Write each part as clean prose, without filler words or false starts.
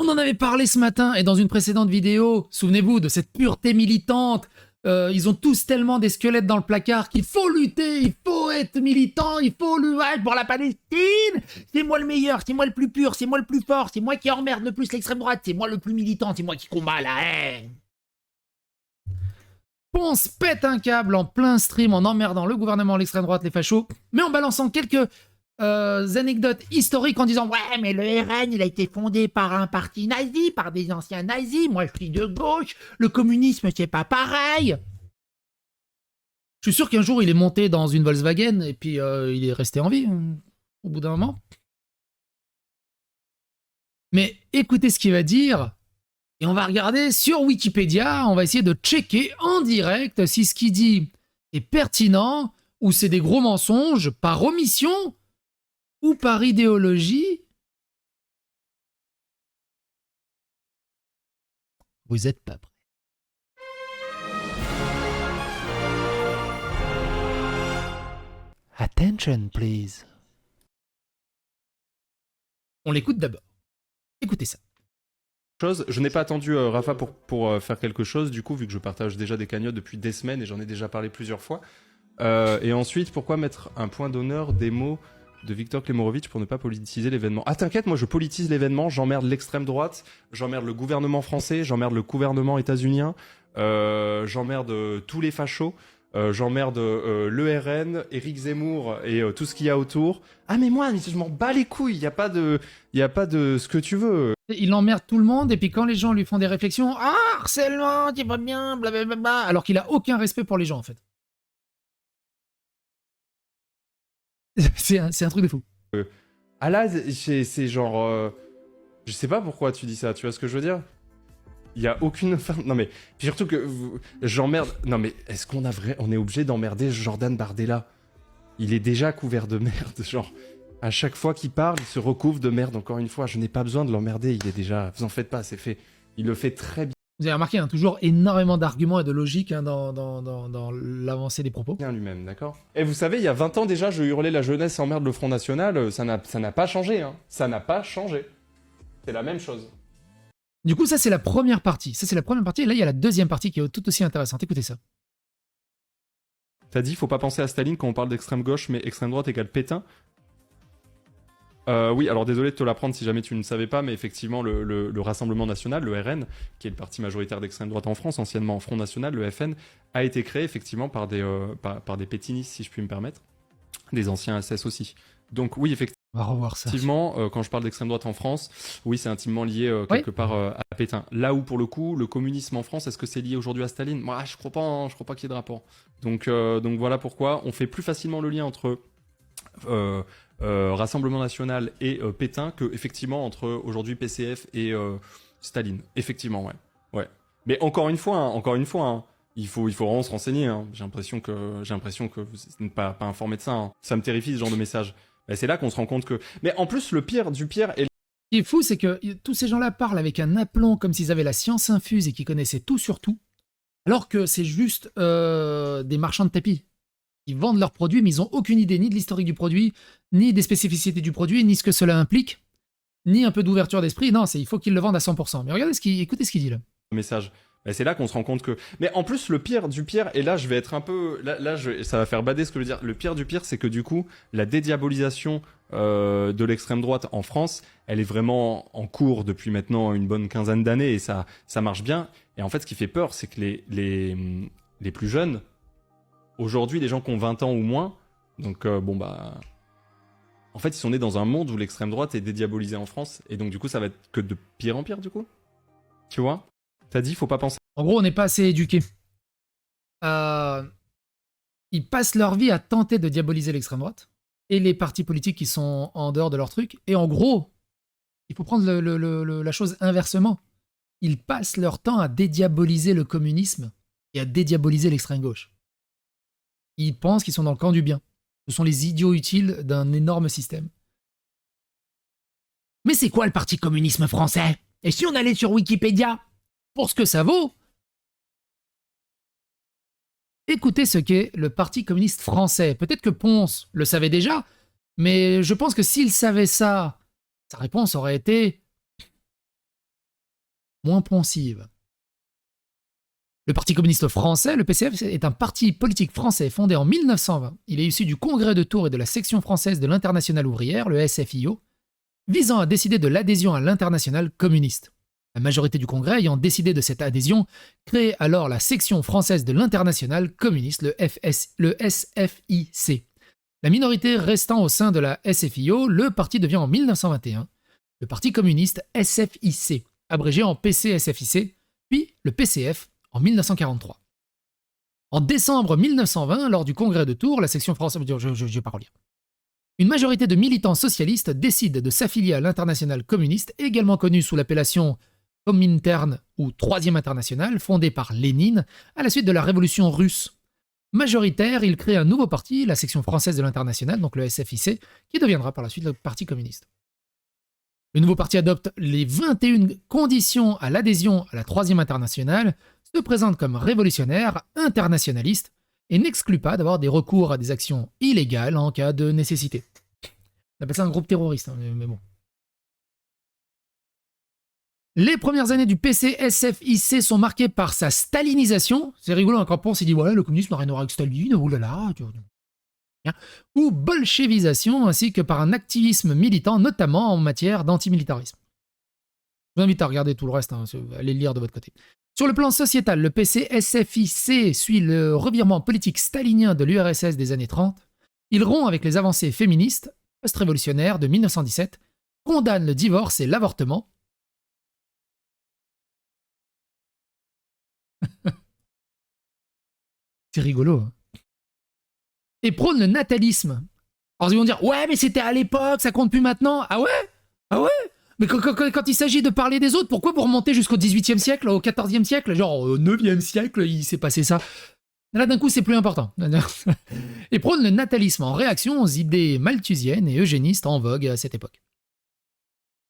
On en avait parlé ce matin et dans une précédente vidéo, souvenez-vous de cette pureté militante. Ils ont tous tellement des squelettes dans le placard qu'il faut lutter, il faut être militant, il faut lutter pour la Palestine. C'est moi le meilleur, c'est moi le plus pur, c'est moi le plus fort, c'est moi qui emmerde le plus l'extrême droite, c'est moi le plus militant, c'est moi qui combat la haine. Ponce pète un câble en plein stream en emmerdant le gouvernement, l'extrême droite, les fachos, mais en balançant quelques anecdotes historiques en disant « Ouais, mais le RN, il a été fondé par un parti nazi, par des anciens nazis, moi je suis de gauche, le communisme c'est pas pareil !» Je suis sûr qu'un jour il est monté dans une Volkswagen et puis il est resté en vie au bout d'un moment. Mais écoutez ce qu'il va dire. Et on va regarder sur Wikipédia, on va essayer de checker en direct si ce qu'il dit est pertinent ou c'est des gros mensonges par omission ou par idéologie. Vous êtes pas prêts. Attention, please. On l'écoute d'abord. Écoutez ça. Je n'ai pas attendu Rafa pour faire quelque chose, du coup, vu que je partage déjà des cagnottes depuis des semaines et j'en ai déjà parlé plusieurs fois. Et ensuite, pourquoi mettre un point d'honneur des mots de Victor Klemorovitch pour ne pas politiser l'événement? Ah t'inquiète, moi je politise l'événement, j'emmerde l'extrême droite, j'emmerde le gouvernement français, j'emmerde le gouvernement états-unien, j'emmerde tous les fachos. J'emmerde le RN, Éric Zemmour et tout ce qu'il y a autour. Ah mais moi, je m'en bats les couilles, il y a pas de ce que tu veux. Il emmerde tout le monde et puis quand les gens lui font des réflexions, ah harcèlement, t'es pas bien, blablabla, alors qu'il a aucun respect pour les gens en fait. C'est un truc de fou. Ah là, c'est genre, je sais pas pourquoi tu dis ça, tu vois ce que je veux dire? Il y a aucune fin. Non mais puis surtout que j'emmerde. Non mais est-ce qu'on on est obligé d'emmerder Jordan Bardella? Il est déjà couvert de merde, genre à chaque fois qu'il parle, il se recouvre de merde. Encore une fois, je n'ai pas besoin de l'emmerder. Il est déjà. Vous en faites pas, c'est fait. Il le fait très bien. Vous avez remarqué, hein, toujours énormément d'arguments et de logique hein, dans l'avancée des propos. Bien lui-même, d'accord. Et vous savez, il y a 20 ans déjà, je hurlais la jeunesse emmerde le Front National. Ça n'a pas changé, hein. Ça n'a pas changé. C'est la même chose. Du coup, ça, c'est la première partie. Et là, il y a la deuxième partie qui est tout aussi intéressante. Écoutez ça. T'as dit, faut pas penser à Staline quand on parle d'extrême gauche, mais extrême droite égale Pétain. Oui, alors désolé de te l'apprendre si jamais tu ne savais pas, mais effectivement, le Rassemblement National, le RN, qui est le parti majoritaire d'extrême droite en France, anciennement Front National, le FN, a été créé effectivement par des pétinistes, si je puis me permettre, des anciens SS aussi. Donc oui, effectivement. On va revoir ça. Effectivement, quand je parle d'extrême droite en France, oui, c'est intimement lié quelque part à Pétain. Là où, pour le coup, le communisme en France, est-ce que c'est lié aujourd'hui à Staline? Moi, je crois pas qu'il y ait de rapport. Donc voilà pourquoi on fait plus facilement le lien entre Rassemblement National et Pétain que effectivement entre aujourd'hui PCF et Staline. Effectivement, ouais. Mais encore une fois, hein, il faut vraiment se renseigner. Hein. J'ai l'impression que vous n'êtes pas informé de ça. Hein. Ça me terrifie ce genre de message. Et c'est là qu'on se rend compte que... Mais en plus, le pire du pire... Ce qui est fou, c'est que tous ces gens-là parlent avec un aplomb comme s'ils avaient la science infuse et qu'ils connaissaient tout sur tout, alors que c'est juste des marchands de tapis. Ils vendent leurs produits, mais ils n'ont aucune idée ni de l'historique du produit, ni des spécificités du produit, ni ce que cela implique, ni un peu d'ouverture d'esprit. Non, il faut qu'ils le vendent à 100%. Mais regardez écoutez ce qu'il dit là. Message. Et c'est là qu'on se rend compte que... Mais en plus, le pire du pire, et là je vais être un peu... ça va faire bader ce que je veux dire. Le pire du pire, c'est que du coup, la dédiabolisation de l'extrême droite en France, elle est vraiment en cours depuis maintenant une bonne quinzaine d'années, et ça marche bien. Et en fait, ce qui fait peur, c'est que les plus jeunes, aujourd'hui, les gens qui ont 20 ans ou moins, donc en fait, ils sont nés dans un monde où l'extrême droite est dédiabolisée en France, et donc du coup, ça va être que de pire en pire, du coup. Tu vois? T'as dit, faut pas penser... En gros, on n'est pas assez éduqués. Ils passent leur vie à tenter de diaboliser l'extrême droite et les partis politiques qui sont en dehors de leur truc. Et en gros, il faut prendre la chose inversement. Ils passent leur temps à dédiaboliser le communisme et à dédiaboliser l'extrême gauche. Ils pensent qu'ils sont dans le camp du bien. Ce sont les idiots utiles d'un énorme système. Mais c'est quoi le parti communisme français? Et si on allait sur Wikipédia? Pour ce que ça vaut, écoutez ce qu'est le Parti communiste français. Peut-être que Ponce le savait déjà, mais je pense que s'il savait ça, sa réponse aurait été moins pensive. Le Parti communiste français, le PCF, est un parti politique français fondé en 1920. Il est issu du Congrès de Tours et de la section française de l'Internationale ouvrière, le SFIO, visant à décider de l'adhésion à l'Internationale communiste. La majorité du Congrès ayant décidé de cette adhésion, crée alors la section française de l'Internationale communiste, le SFIC. La minorité restant au sein de la SFIO, le parti devient en 1921 le Parti communiste SFIC, abrégé en PC-SFIC, puis le PCF en 1943. En décembre 1920, lors du congrès de Tours, la section française... Je vais pas relire. Une majorité de militants socialistes décide de s'affilier à l'Internationale communiste, également connue sous l'appellation Comintern ou Troisième Internationale, fondée par Lénine à la suite de la Révolution russe. Majoritaire, il crée un nouveau parti, la section française de l'Internationale, donc le SFIC, qui deviendra par la suite le Parti communiste. Le nouveau parti adopte les 21 conditions à l'adhésion à la Troisième Internationale, se présente comme révolutionnaire, internationaliste, et n'exclut pas d'avoir des recours à des actions illégales en cas de nécessité. On appelle ça un groupe terroriste, hein, mais bon. Les premières années du PCSFIC sont marquées par sa stalinisation. C'est rigolo, quand on s'est dit, ouais, le communisme n'a rien à voir avec Staline, oulala, ou bolchevisation, ainsi que par un activisme militant, notamment en matière d'antimilitarisme. Je vous invite à regarder tout le reste, hein, allez le lire de votre côté. Sur le plan sociétal, le PCSFIC suit le revirement politique stalinien de l'URSS des années 30. Il rompt avec les avancées féministes post-révolutionnaires de 1917, condamne le divorce et l'avortement. C'est rigolo, hein. Et prône le natalisme. Alors ils vont dire, ouais, mais c'était à l'époque, ça compte plus maintenant. Ah ouais? Ah ouais? Mais quand il s'agit de parler des autres, pourquoi vous remontez jusqu'au XVIIIe siècle, au XIVe siècle? Genre au IXe siècle, il s'est passé ça. Là, d'un coup, c'est plus important. Et prône le natalisme en réaction aux idées malthusiennes et eugénistes en vogue à cette époque.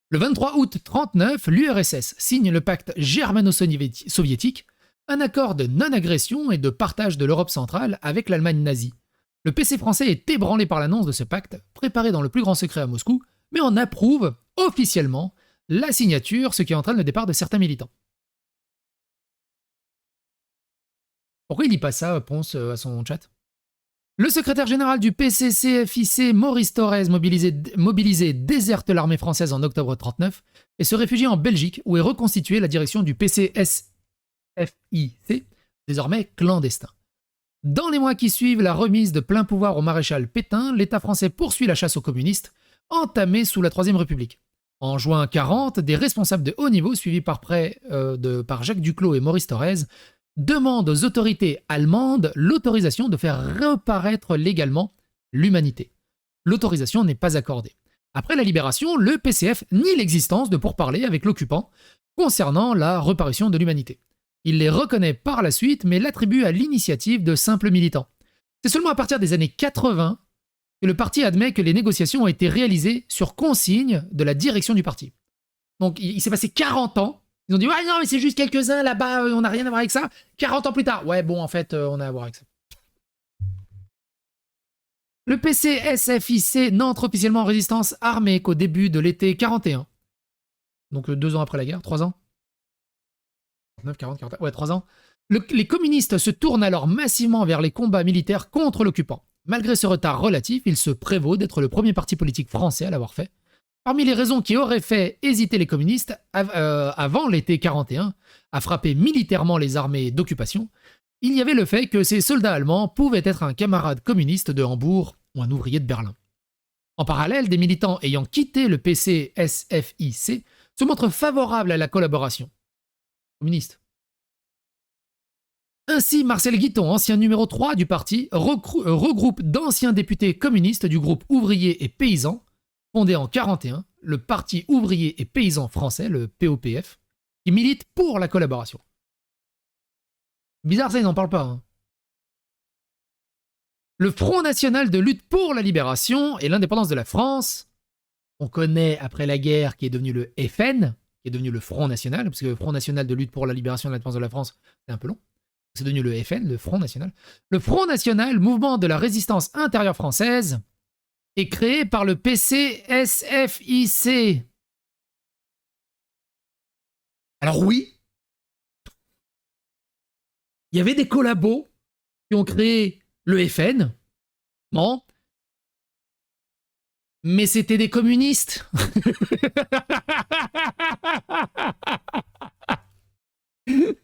Le 23 août 1939, l'URSS signe le pacte germano-soviétique, un accord de non-agression et de partage de l'Europe centrale avec l'Allemagne nazie. Le PC français est ébranlé par l'annonce de ce pacte, préparé dans le plus grand secret à Moscou, mais en approuve officiellement la signature, ce qui entraîne le départ de certains militants. Pourquoi il dit pas ça, Ponce, à son chat? Le secrétaire général du PCCFIC, Maurice Thorez, mobilisé, déserte l'armée française en octobre 1939 et se réfugie en Belgique, où est reconstituée la direction du PCSFIC, désormais clandestin. Dans les mois qui suivent la remise de plein pouvoir au maréchal Pétain, l'État français poursuit la chasse aux communistes, entamée sous la Troisième République. En juin 1940, des responsables de haut niveau, suivis par Jacques Duclos et Maurice Thorez, demandent aux autorités allemandes l'autorisation de faire reparaître légalement l'humanité. L'autorisation n'est pas accordée. Après la libération, le PCF nie l'existence de pourparlers avec l'occupant concernant la reparaison de l'humanité. Il les reconnaît par la suite, mais l'attribue à l'initiative de simples militants. C'est seulement à partir des années 80 que le parti admet que les négociations ont été réalisées sur consigne de la direction du parti. Donc il s'est passé 40 ans. Ils ont dit « Ouais, non, mais c'est juste quelques-uns là-bas, on n'a rien à voir avec ça. » 40 ans plus tard, « Ouais, bon, en fait, on a à voir avec ça. » Le PCSFIC n'entre officiellement en résistance armée qu'au début de l'été 41. Donc 2 ans après la guerre, 3 ans. 39, 40, 41, ouais, 3 ans. Les communistes se tournent alors massivement vers les combats militaires contre l'occupant. Malgré ce retard relatif, il se prévaut d'être le premier parti politique français à l'avoir fait. Parmi les raisons qui auraient fait hésiter les communistes avant l'été 41 à frapper militairement les armées d'occupation, il y avait le fait que ces soldats allemands pouvaient être un camarade communiste de Hambourg ou un ouvrier de Berlin. En parallèle, des militants ayant quitté le PCSFIC se montrent favorables à la collaboration communiste. Ainsi, Marcel Guiton, ancien numéro 3 du parti, regroupe d'anciens députés communistes du groupe ouvrier et paysan, fondé en 1941, le Parti ouvrier et paysan français, le POPF, qui milite pour la collaboration. Bizarre ça, ils n'en parlent pas. Hein. Le Front national de lutte pour la libération et l'indépendance de la France, on connaît après la guerre qui est devenu le FN, qui est devenu le Front national, parce que le Front national de lutte pour la libération et l'indépendance de la France, c'est un peu long. C'est devenu le FN, le Front national. Le Front national, mouvement de la résistance intérieure française, est créé par le PCSFIC. Alors oui, il y avait des collabos qui ont créé le FN. Bon. Mais c'était des communistes. Ils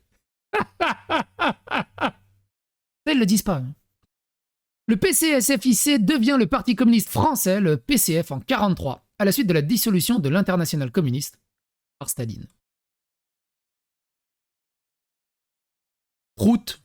ne le disent pas. Hein. Le PCSFIC devient le Parti communiste français, le PCF, en 1943, à la suite de la dissolution de l'Internationale communiste par Staline. Prout.